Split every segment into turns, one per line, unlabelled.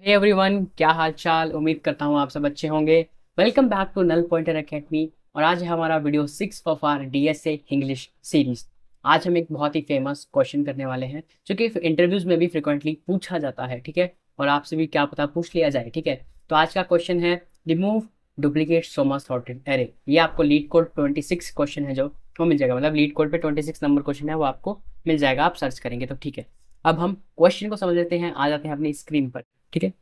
Hey everyone, क्या हाल चाल। उम्मीद करता हूँ आप सब अच्छे होंगे। Welcome back to Null Pointer Academy. और आज है हमारा video 6 of our DSA English series. आज हम एक बहुत ही फेमस क्वेश्चन करने वाले हैं जो कि इंटरव्यूज में भी फ्रिक्वेंटली पूछा जाता है, ठीक है। और आपसे भी क्या पता पूछ लिया जाए, ठीक है। तो आज का क्वेश्चन है remove duplicate Soma sorted array. ये आपको लीड कोड 26 क्वेश्चन है जो वो मिल जाएगा, मतलब लीड कोड पे 26 नंबर क्वेश्चन है वो आपको मिल जाएगा, आप सर्च करेंगे तो, ठीक है। अब हम क्वेश्चन को समझ लेते हैं, आ जाते हैं अपनी स्क्रीन पर, ठीक है।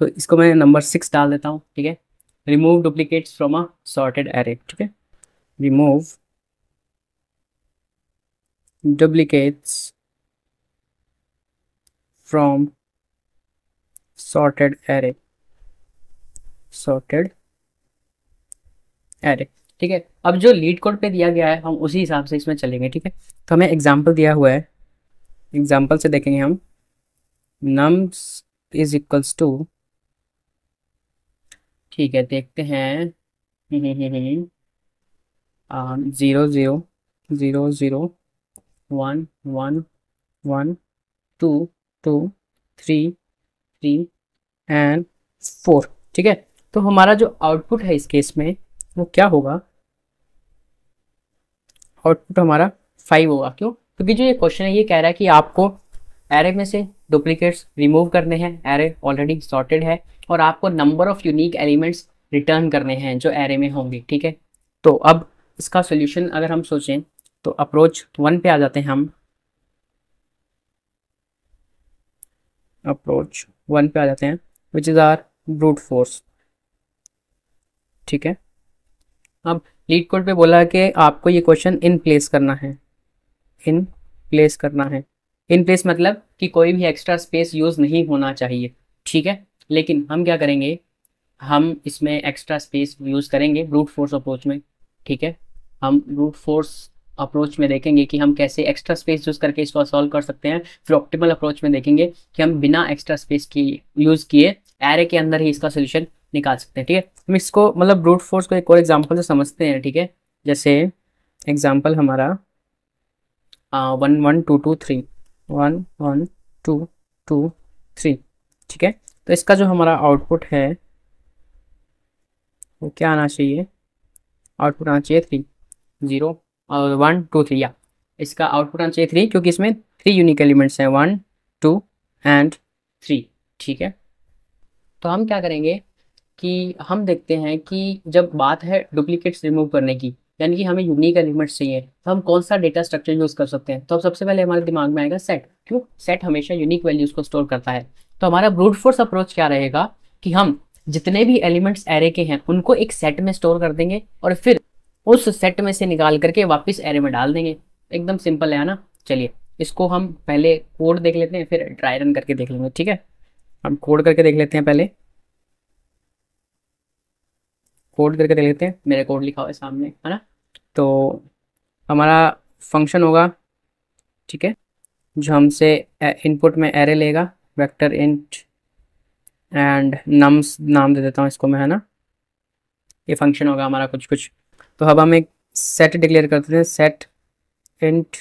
तो इसको मैं नंबर 6 डाल देता हूँ, ठीक है। Remove duplicates from a sorted array, ठीक है। Remove duplicates from sorted array, sorted array, ठीक है। अब जो लीड कोड पे दिया गया है हम उसी हिसाब से इसमें चलेंगे, ठीक है। तो हमें एग्जाम्पल दिया हुआ है, एग्जाम्पल से देखेंगे हम। नम्स इज इक्वल्स टू, ठीक है, देखते हैं। 0 0 0 0 1 1 1 2 2 3 3 एंड 4, ठीक है। तो हमारा जो आउटपुट है इस केस में वो क्या होगा? आउटपुट हमारा 5 होगा। क्यों? क्योंकि जो ये क्वेश्चन है ये कह रहा है कि आपको एरे में से डुप्लीकेट्स रिमूव करने हैं, एरे ऑलरेडी सॉर्टेड है, और आपको number of unique elements return करने हैं जो एरे में होंगे, ठीक है। तो अब इसका सोल्यूशन अगर हम सोचें तो अप्रोच 1 पे आ जाते हैं हम। अप्रोच 1 पे आ जाते हैं, which is our brute force, ठीक है। अब लीड कोड पे बोला है कि आपको ये क्वेश्चन इन प्लेस करना है, इन प्लेस करना है। इन प्लेस मतलब कि कोई भी एक्स्ट्रा स्पेस यूज़ नहीं होना चाहिए, ठीक है। लेकिन हम क्या करेंगे, हम इसमें एक्स्ट्रा स्पेस यूज़ करेंगे ब्रूट फोर्स अप्रोच में, ठीक है। हम ब्रूट फोर्स अप्रोच में देखेंगे कि हम कैसे एक्स्ट्रा स्पेस यूज़ करके इसको सॉल्व कर सकते हैं। फिर ऑप्टिमल अप्रोच में देखेंगे कि हम बिना एक्स्ट्रा स्पेस की यूज़ किए एरे के अंदर ही इसका सोल्यूशन निकाल सकते हैं, ठीक है। हम इसको मतलब ब्रूट फोर्स को एक और एग्जाम्पल से समझते हैं, ठीक है। जैसे एग्जाम्पल हमारा 1 1 2 2 3, 1 1 2 2 3, ठीक है। तो इसका जो हमारा आउटपुट है वो क्या आना चाहिए? आउटपुट आना चाहिए 3 0 और 1 2 3, या इसका आउटपुट आना चाहिए 3, क्योंकि इसमें 3 यूनिक एलिमेंट्स हैं, 1 2 एंड 3, ठीक है। तो हम क्या करेंगे कि हम देखते हैं कि जब बात है डुप्लीकेट्स रिमूव करने की, यानी कि हमें यूनिक एलिमेंट्स चाहिए, तो हम कौन सा डेटा स्ट्रक्चर यूज़ कर सकते हैं? तो अब सबसे पहले हमारे दिमाग में आएगा सेट। क्यों? सेट हमेशा यूनिक वैल्यूज़ को स्टोर करता है। तो हमारा ब्रूट फोर्स अप्रोच क्या रहेगा कि हम जितने भी एलिमेंट्स एरे के हैं उनको एक सेट में स्टोर कर देंगे और फिर उस सेट में से निकाल करके वापस एरे में डाल देंगे। एकदम सिंपल है ना। चलिए इसको हम पहले कोड देख लेते हैं, फिर ट्राई रन करके देख लेंगे, ठीक है। हम कोड करके देख लेते हैं, पहले कोड करके देख लेते हैं। मेरे कोड लिखा हुआ है सामने, है ना। तो हमारा फंक्शन होगा, ठीक है, जो हमसे इनपुट में एरे लेगा, वेक्टर इंट एंड नम्स नाम दे देता हूँ इसको मैं, है ना। ये फंक्शन होगा हमारा कुछ कुछ। तो अब हम एक सेट डिक्लेयर करते हैं, सेट इंट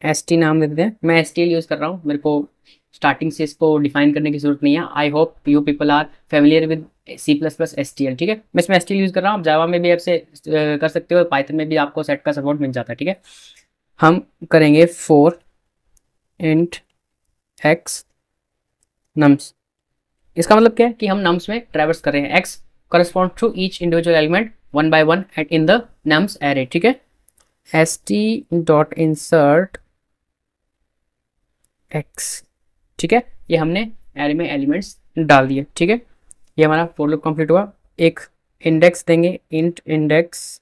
एस टी नाम दे देते हैं। मैं एस टी एल यूज़ कर रहा हूँ, मेरे को स्टार्टिंग से इसको डिफाइन करने की जरूरत नहीं है। I hope you people are familiar with C plus plus S T L, ठीक है। मैं इसमें एस टी एल यूज़ कर रहा हूँ, जावा में भी आपसे कर सकते हो, पाइथन में भी आपको सेट का सपोर्ट मिल जाता है, ठीक है। हम करेंगे फोर इंट एक्स नम्स। इसका मतलब क्या है कि हम नम्स में ट्रैवर्स कर रहे हैं, X correspond to each individual element one by one at in the nums array, ठीक है। S T dot insert X, ठीक है। ये हमने एरे में एलिमेंट्स डाल दिए, ठीक है। ये हमारा फोर लूप कंप्लीट हुआ। एक इंडेक्स देंगे, int index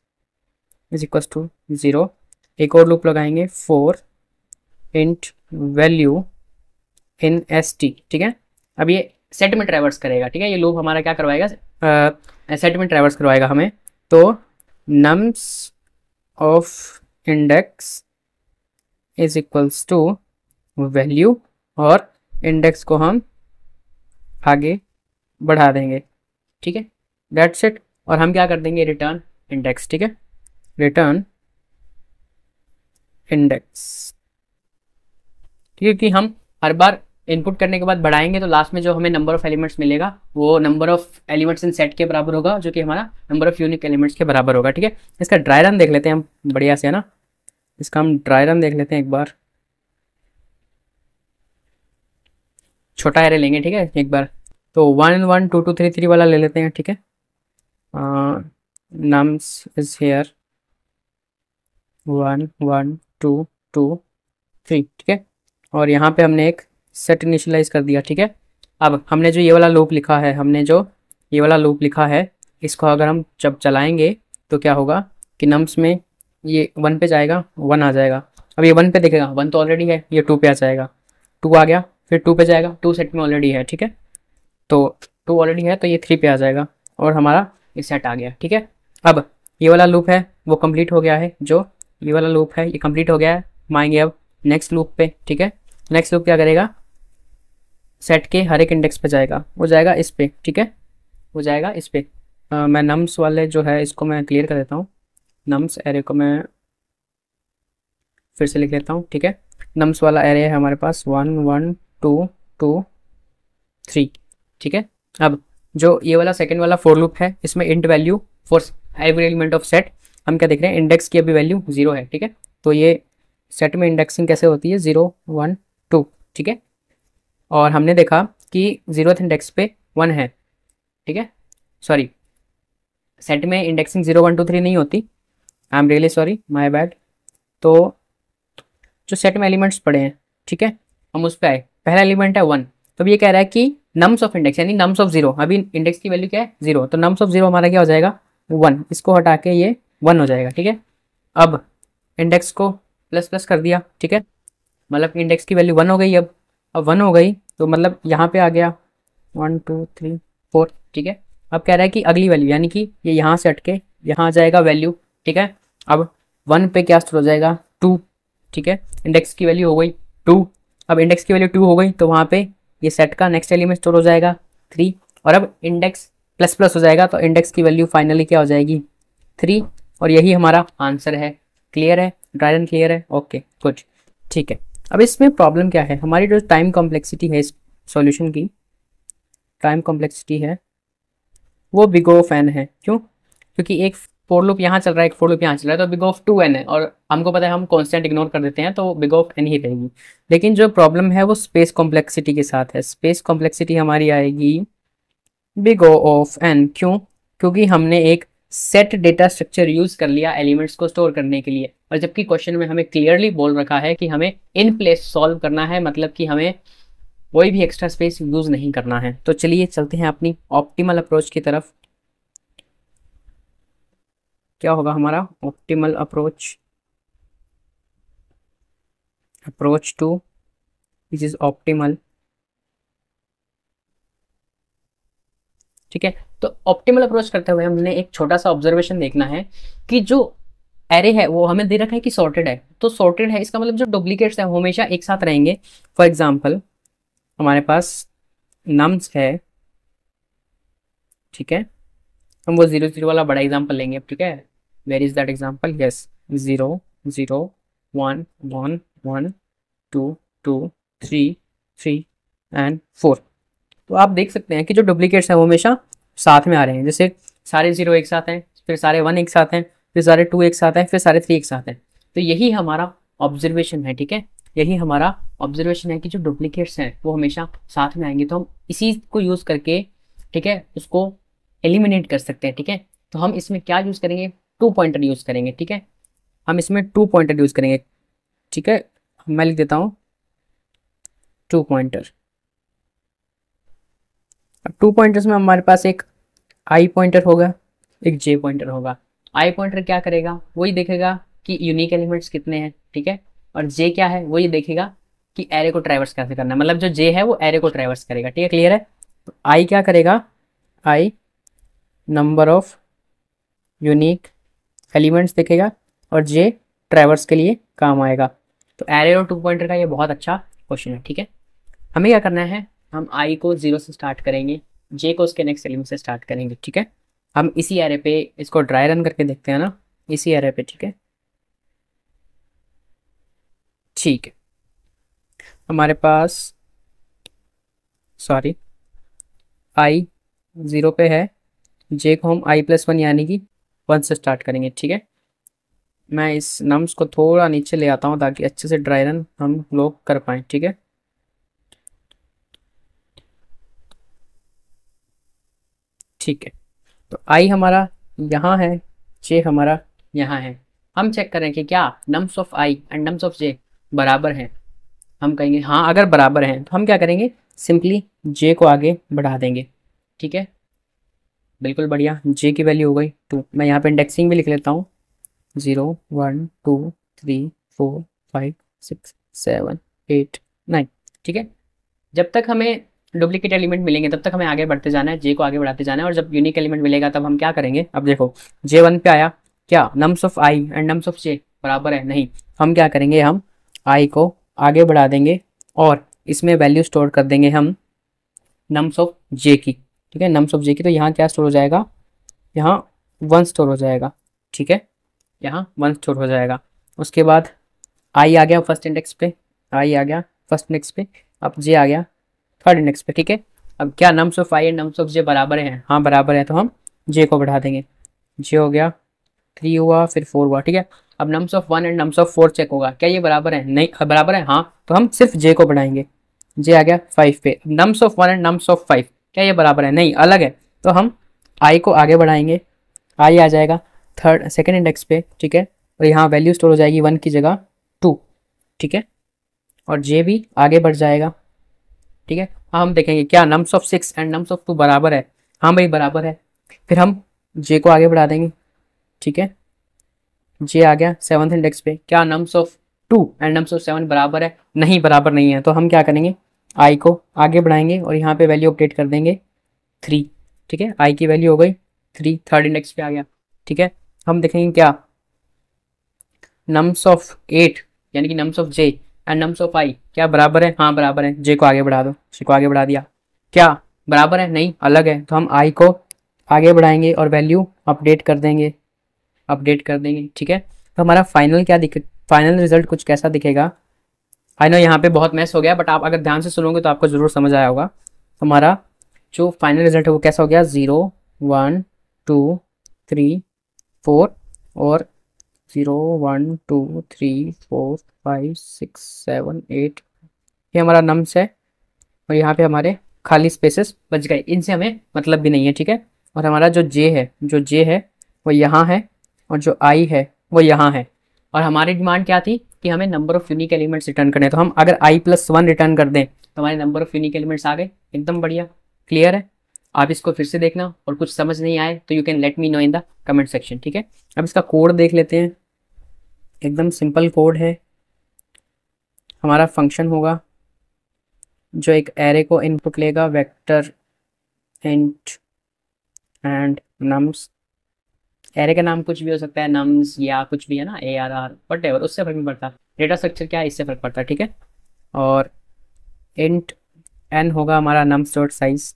is equal to 0। एक और लूप लगाएंगे, for int value in S T, ठीक है। अब ये सेट में ट्रैवर्स करेगा, ठीक है। ये लूप हमारा क्या करवाएगा, सेट में ट्रैवर्स करवाएगा हमें। तो nums of index is equals to value, और इंडेक्स को हम आगे बढ़ा देंगे, ठीक है। That's it. और हम क्या कर देंगे, रिटर्न इंडेक्स, ठीक है। रिटर्न इंडेक्स, ठीक है, कि हम हर बार इनपुट करने के बाद बढ़ाएंगे तो लास्ट में जो हमें नंबर ऑफ एलिमेंट्स मिलेगा वो number of elements in set के बराबर होगा, जो कि हमारा नंबर ऑफ यूनिक एलिमेंट्स के बराबर होगा। ठीक है, इसका ड्राई रन देख लेते हैं हम बढ़िया से, है ना। इसका हम ड्राई रन देख लेते हैं एक बार। छोटा एरे लेंगे, ठीक है, एक बार। तो 1 1 2 2 3 3 वाला ले लेते हैं, ठीक है। नम्स इज हेयर 1 1 2 2 3, ठीक है। और यहाँ पे हमने एक सेट इनिशियलाइज कर दिया, ठीक है। अब हमने जो ये वाला लूप लिखा है, इसको अगर हम जब चलाएंगे तो क्या होगा कि नम्स में ये 1 पे जाएगा, 1 आ जाएगा। अब ये 1 पे देखेगा, 1 तो ऑलरेडी है, ये 2 पे आ जाएगा, 2 आ गया, फिर 2 पे जाएगा, 2 सेट में ऑलरेडी है, ठीक है। तो 2 ऑलरेडी है तो ये 3 पे आ जाएगा और हमारा ये सेट आ गया, ठीक है। अब ये वाला लूप है वो कंप्लीट हो गया है, जो ये वाला लूप है ये कंप्लीट हो गया है। हम आएंगे अब नेक्स्ट लूप पे, ठीक है। नेक्स्ट लूप क्या करेगा, सेट के हर एक इंडेक्स पे जाएगा, वो जाएगा इस पे, ठीक है, वो जाएगा इस पे। मैं नम्स वाले जो है इसको मैं क्लियर कर देता हूँ। नम्स एरे को मैं फिर से लिख लेता हूँ, ठीक है। नम्स वाला एरे है हमारे पास 1 1 2 2 3, ठीक है। अब जो ये वाला सेकंड वाला फॉर लूप है, इसमें int value for every element of set, हम क्या देख रहे हैं, इंडेक्स की अभी वैल्यू 0 है, ठीक है। तो ये सेट में इंडेक्सिंग कैसे होती है, 0 1 2, ठीक है। और हमने देखा कि 0th इंडेक्स पे 1 है, ठीक है। सॉरी, सेट में इंडेक्सिंग 0 1 2 3 नहीं होती, I am really sorry, my bad. तो जो सेट में एलिमेंट्स पड़े हैं, ठीक है, हम उस पर आए। पहला एलिमेंट है 1, तो अब ये कह रहा है कि नम्स ऑफ इंडेक्स यानी नम्स ऑफ 0, अभी इंडेक्स की वैल्यू क्या है 0, तो नम्स ऑफ 0 हमारा क्या हो जाएगा 1, इसको हटा के ये 1 हो जाएगा, ठीक है। अब इंडेक्स को प्लस प्लस कर दिया, ठीक है, मतलब इंडेक्स की वैल्यू 1 हो गई। अब 1 हो गई तो मतलब यहाँ पे आ गया 1 2 3 4, ठीक है। अब कह रहा है कि अगली वैल्यू यानी कि ये यहाँ से हटके यहाँ आ जाएगा वैल्यू, ठीक है। अब 1 पे क्या स्टोर हो जाएगा 2, ठीक है, इंडेक्स की वैल्यू हो गई 2। अब इंडेक्स की वैल्यू 2 हो गई तो वहाँ पे ये सेट का नेक्स्ट एलिमेंट स्टोर हो जाएगा 3, और अब इंडेक्स प्लस प्लस हो जाएगा तो इंडेक्स की वैल्यू फाइनली क्या हो जाएगी 3, और यही हमारा आंसर है। क्लियर है, ड्राई रन क्लियर है, ओके गुड, ठीक है। अब इसमें प्रॉब्लम क्या है, हमारी जो टाइम कॉम्प्लेक्सिटी है इस सॉल्यूशन की, टाइम कॉम्प्लेक्सिटी है वो बिग ऑफ एन है। क्यों, क्योंकि एक फोर लूप यहाँ चल रहा है, एक फोर लूप यहाँ चल रहा है, तो बिग ऑफ 2n है, और हमको पता है हम कांस्टेंट इग्नोर कर देते हैं तो बिग ऑफ n ही रहेगी। लेकिन जो प्रॉब्लम है वो स्पेस कॉम्प्लेक्सिटी के साथ है। स्पेस कॉम्प्लेक्सिटी हमारी आएगी बिग ऑफ n। क्यों, क्योंकि हमने एक सेट डेटा स्ट्रक्चर यूज कर लिया एलिमेंट्स को स्टोर करने के लिए, और जबकि क्वेश्चन में हमें क्लियरली बोल रखा है कि हमें इन प्लेस सॉल्व करना है, मतलब कि हमें कोई भी एक्स्ट्रा स्पेस यूज नहीं करना है। तो चलिए चलते हैं अपनी ऑप्टिमल अप्रोच की तरफ। क्या होगा हमारा optimal approach two which is optimal, ठीक है। तो ऑप्टिमल अप्रोच करते हुए हमने एक छोटा सा ऑब्जर्वेशन देखना है कि जो एरे है वो हमें दे रखा है कि सॉर्टेड है, तो सॉर्टेड है इसका मतलब जो डुप्लीकेट्स है वो हमेशा एक साथ रहेंगे। फॉर एग्जाम्पल हमारे पास नम्स है, ठीक है, हम वो 0 0 वाला बड़ा एग्जाम्पल लेंगे अब, ठीक है। Where is that example, yes 0 0 1 1 1 2 2 3 3 and 4। तो आप देख सकते हैं कि जो डुप्लीकेट्स हैं वो हमेशा साथ में आ रहे हैं, जैसे सारे 0 एक साथ हैं, फिर सारे 1 एक साथ हैं, फिर सारे 2 एक साथ हैं, फिर सारे 3 एक साथ हैं। तो यही हमारा ऑब्जर्वेशन है, ठीक है, यही हमारा ऑब्जर्वेशन है कि जो डुप्लीकेट्स हैं वो हमेशा साथ में आएंगे। तो हम इसी को यूज़ करके, ठीक है, उसको एलिमिनेट कर सकते हैं, ठीक है। तो हम इसमें क्या यूज़ करेंगे, 2 पॉइंटर यूज़ करेंगे, ठीक है। हम इसमें 2 पॉइंटर यूज़ करेंगे, ठीक है। मैं लिख देता हूँ 2 पॉइंटर। अब 2 पॉइंटर्स में हमारे पास एक आई पॉइंटर होगा, एक जे पॉइंटर होगा। आई पॉइंटर क्या करेगा, वही देखेगा कि यूनिक एलिमेंट्स कितने हैं, ठीक है। और जे क्या है, वो ये देखेगा कि एरे को ट्रैवर्स कैसे करना है, मतलब जो जे है वो एरे को ट्रैवर्स करेगा, ठीक है, क्लियर है। तो आई क्या करेगा, आई नंबर ऑफ यूनिक एलिमेंट्स देखेगा, और जे ट्रैवर्स के लिए काम आएगा। तो एरे और 2 पॉइंटर का ये बहुत अच्छा क्वेश्चन है, ठीक है। हमें क्या करना है, हम आई को 0 से स्टार्ट करेंगे, जे को उसके नेक्स्ट एलिमेंट से स्टार्ट करेंगे, ठीक है। हम इसी एरे पे इसको ड्राई रन करके देखते हैं ना, इसी एरे पे, ठीक है। ठीक है, हमारे पास सॉरी, आई 0 पे है, जे को हम i+1 यानी कि 1 से स्टार्ट करेंगे। ठीक है, मैं इस नम्स को थोड़ा नीचे ले आता हूँ ताकि अच्छे से ड्राई रन हम लोग कर पाएँ। ठीक है, ठीक है। तो आई हमारा यहाँ है, जे हमारा यहाँ है। हम चेक करें कि क्या norms of I and nums of J बराबर हैं। हम कहेंगे हाँ, अगर बराबर हैं तो हम क्या करेंगे, सिंपली जे को आगे बढ़ा देंगे। ठीक है, बिल्कुल बढ़िया। जे की वैल्यू हो गई 2। मैं यहाँ पे इंडेक्सिंग भी लिख लेता हूँ, 0 1 2 3 4 5 6 7 8 9। ठीक है, जब तक हमें डुप्लीकेट एलिमेंट मिलेंगे तब तक हमें आगे बढ़ते जाना है, जे को आगे बढ़ाते जाना है। और जब यूनिक एलिमेंट मिलेगा तब हम क्या करेंगे, अब देखो J1 पे आया, क्या norms of I and nums of J बराबर है, नहीं। हम क्या करेंगे, हम आई को आगे बढ़ा देंगे और इसमें वैल्यू स्टोर कर देंगे हम नम्स ऑफ जे की। ठीक है, नम्स ऑफ जे की, तो यहाँ क्या स्टोर हो जाएगा, यहाँ 1 स्टोर हो जाएगा। ठीक है, यहाँ 1 स्टोर हो जाएगा। उसके बाद आई आ गया फर्स्ट इंडेक्स पे, आई आ गया फर्स्ट इंडेक्स पे, अब जे आ गया थर्ड इंडेक्स पे। ठीक है, अब क्या norms of I and nums of J बराबर हैं, हाँ बराबर है, तो हम जे को बढ़ा देंगे। जे हो गया 3 हुआ, फिर 4 हुआ। ठीक है, अब nums of 1 and nums of 4 check होगा, क्या ये बराबर है, नहीं बराबर है, हाँ, तो हम सिर्फ जे को बढ़ाएंगे। जे आ गया 5 पे। Nums of 1 and nums of 5 क्या ये बराबर है, नहीं अलग है, तो हम आई को आगे बढ़ाएंगे। आई आ जाएगा थर्ड सेकेंड इंडेक्स पे। ठीक है, और यहाँ वैल्यू स्टोर हो जाएगी 1 की जगह 2। ठीक है, और जे भी आगे बढ़ जाएगा। ठीक है, हम देखेंगे क्या norms of 6 and nums of 2 बराबर है, हाँ भाई बराबर है, फिर हम जे को आगे बढ़ा देंगे। ठीक है, जे आ गया सेवन्थ इंडेक्स पे, क्या norms of 2 and nums of 7 बराबर है, नहीं बराबर नहीं है, तो हम क्या करेंगे, आई को आगे बढ़ाएंगे और यहाँ पे वैल्यू अपडेट कर देंगे 3। ठीक है, आई की वैल्यू हो गई 3, थर्ड इंडेक्स पे आ गया। ठीक है, हम देखेंगे क्या नम्स ऑफ 8 यानी कि norms of J and nums of I क्या बराबर है, हाँ बराबर है, जे को आगे बढ़ा दो, जे को आगे बढ़ा दिया, क्या बराबर है, नहीं अलग है, तो हम आई को आगे बढ़ाएंगे और वैल्यू अपडेट कर देंगे, अपडेट कर देंगे। ठीक है, तो हमारा फाइनल क्या दिखे, फाइनल रिजल्ट कुछ कैसा दिखेगा। आई नो यहाँ पे बहुत मैस हो गया, बट आप अगर ध्यान से सुनोगे तो आपको ज़रूर समझ आया होगा। हमारा जो फाइनल रिजल्ट है वो कैसा हो गया, 0 1 2 3 4 और 0 1 2 3 4 5 6 7 8, ये हमारा नम्स है। और यहाँ पे हमारे खाली स्पेसेस बच गए, इनसे हमें मतलब भी नहीं है। ठीक है, और हमारा जो जे है, जो जे है वो यहाँ है और जो आई है वो यहाँ है। और हमारी डिमांड क्या थी कि हमें number of unique elements return करने, तो हम अगर i+1 रिटर्न कर दें तो हमारे नंबर ऑफ यूनिक एलिमेंट्स आ गए। एकदम बढ़िया, क्लियर है। आप इसको फिर से देखना और कुछ समझ नहीं आए तो you can let me know in the comment section. ठीक है, अब इसका कोड देख लेते हैं। एकदम सिंपल कोड है। हमारा फंक्शन होगा जो एक एरे को इनपुट लेगा, vector int and nums. Array का नाम कुछ भी हो सकता है, नम्स या कुछ भी है ना, ARR वट एवर, उससे फर्क नहीं पड़ता। डेटा स्ट्रक्चर क्या है इससे फर्क पड़ता है। ठीक है, और इंट n होगा हमारा nums dot size,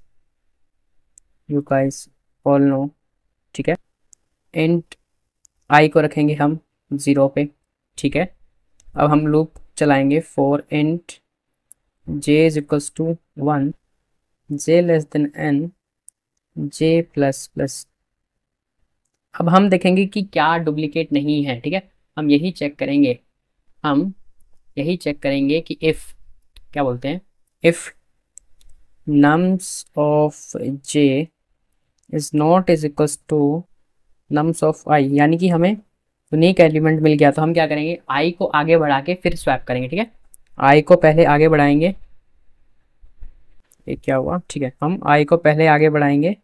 you guys all know. ठीक है, इंट आई को रखेंगे हम 0 पे। ठीक है, अब हम लूप चलाएंगे for int J is equals to 1, J less than n, J plus plus. अब हम देखेंगे कि क्या डुप्लीकेट नहीं है। ठीक है, हम यही चेक करेंगे, हम यही चेक करेंगे कि इफ़, क्या बोलते हैं, if norms of J is not is equals to norms of I, यानी कि हमें यूनिक एलिमेंट मिल गया, तो हम क्या करेंगे, आई को आगे बढ़ा के फिर स्वैप करेंगे। ठीक है, आई को पहले आगे बढ़ाएंगे, ये क्या हुआ, ठीक है, हम आई को पहले आगे बढ़ाएंगे।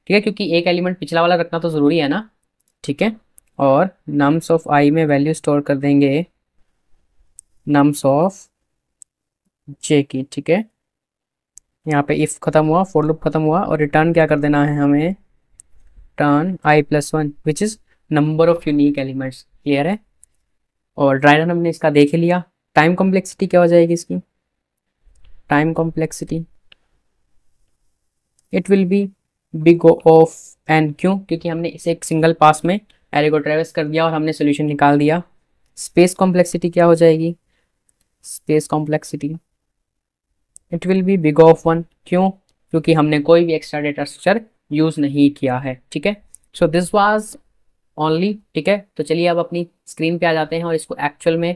ठीक है, क्योंकि एक एलिमेंट पिछला वाला रखना तो ज़रूरी है ना। ठीक है, और नम्स ऑफ आई में वैल्यू स्टोर कर देंगे नम्स ऑफ जे की। ठीक है, यहाँ पे इफ़ ख़त्म हुआ, फॉर लूप ख़त्म हुआ, और रिटर्न क्या कर देना है हमें, return i+1 which is number of unique elements. Clear है, और ड्राई रन हमने इसका देख लिया। टाइम कॉम्प्लेक्सिटी क्या हो जाएगी इसकी, time complexity it will be big of N, क्यों, क्योंकि हमने इसे एक सिंगल पास में एरे को ट्रेवर्स कर दिया और हमने सोल्यूशन निकाल दिया। स्पेस कॉम्प्लेक्सिटी क्या हो जाएगी, space complexity it will be big of 1। क्यों? क्योंकि हमने कोई भी एक्स्ट्रा डेटा स्ट्रक्चर यूज़ नहीं किया है। ठीक है, सो दिस वाज ओनली। ठीक है, तो चलिए अब अपनी स्क्रीन पे आ जाते हैं और इसको एक्चुअल में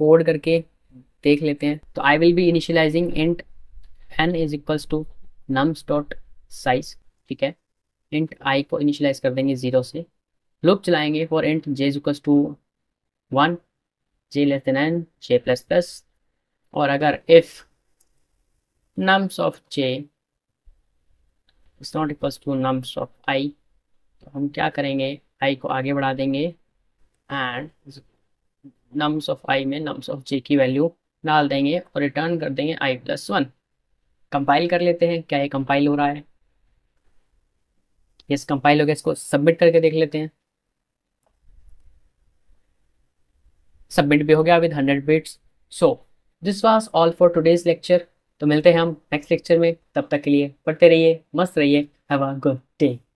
कोड करके देख लेते हैं। तो I will be initializing int n is equals to nums dot size. ठीक है, इंट i को इनिशियलाइज कर देंगे 0 से। लूप चलाएंगे for int j is equals to 1, j less than n, j plus plus. और अगर if nums of j is not equals to nums of i, तो हम क्या करेंगे, i को आगे बढ़ा देंगे एंड nums of i में nums of j की वैल्यू डाल देंगे और रिटर्न कर देंगे i प्लस 1। कंपाइल कर लेते हैं, क्या ये कंपाइल हो रहा है? यस, कंपाइल हो गया। इसको सबमिट करके देख लेते हैं। सबमिट भी हो गया with 100 bits. So this was all for today's lecture. तो मिलते हैं हम नेक्स्ट लेक्चर में, तब तक के लिए पढ़ते रहिए, मस्त रहिए, हैव अ गुड डे।